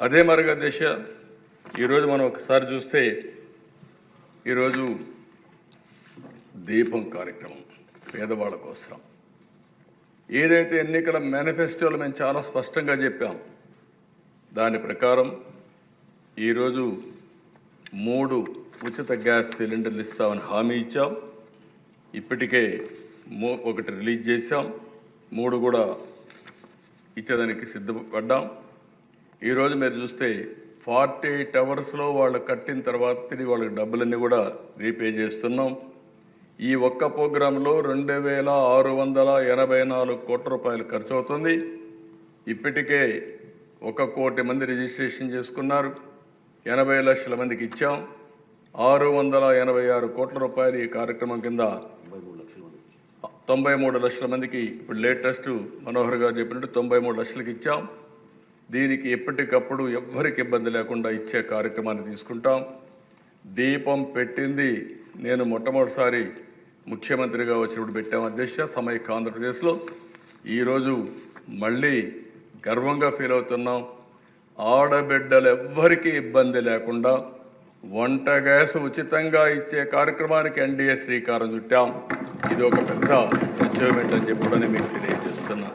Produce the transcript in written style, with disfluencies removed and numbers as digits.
అదే మార్గదర్శ ఈరోజు మనం ఒకసారి చూస్తే ఈరోజు దీపం కార్యక్రమం పేదవాళ్ళ కోసం ఏదైతే ఎన్నికల మేనిఫెస్టోలో మేము చాలా స్పష్టంగా చెప్పాం దాని ప్రకారం ఈరోజు 3 ఉచిత గ్యాస్ సిలిండర్లు ఇస్తామని హామీ ఇచ్చాం. ఇప్పటికే 1 రిలీజ్ చేశాం, 3 కూడా ఇచ్చేదానికి సిద్ధపడ్డాం. ఈరోజు మీరు చూస్తే 48 అవర్స్లో వాళ్ళు కట్టిన తర్వాత తిరిగి వాళ్ళకి డబ్బులన్నీ కూడా రీపే చేస్తున్నాం. ఈ ఒక్క ప్రోగ్రాంలో 2,684 కోట్ల రూపాయలు ఖర్చు అవుతుంది. ఇప్పటికే 1 కోటి మంది రిజిస్ట్రేషన్ చేసుకున్నారు, 80 లక్షల మందికి ఇచ్చాం. 686 కోట్ల రూపాయలు ఈ కార్యక్రమం కింద 93 లక్షల మందికి ఇప్పుడు లేటెస్ట్ మనోహర్ గారు చెప్పినట్టు 93 లక్షలకి ఇచ్చాం. దీనికి ఎప్పటికప్పుడు ఎవ్వరికి ఇబ్బంది లేకుండా ఇచ్చే కార్యక్రమాన్ని తీసుకుంటాం. దీపం పెట్టింది నేను మొట్టమొదటిసారి ముఖ్యమంత్రిగా వచ్చినప్పుడు పెట్టాం అధ్యక్ష సమైక్య ఆంధ్రప్రదేశ్లో. ఈరోజు మళ్ళీ గర్వంగా ఫీల్ అవుతున్నాం. ఆడబిడ్డలు ఎవ్వరికీ ఇబ్బంది లేకుండా వంట గ్యాస్ ఉచితంగా ఇచ్చే కార్యక్రమానికి ఎన్డీఏ శ్రీకారం చుట్టాం. ఇది ఒక పెద్ద అచీవ్మెంట్ అని చెప్పి కూడా మీకు తెలియజేస్తున్నా.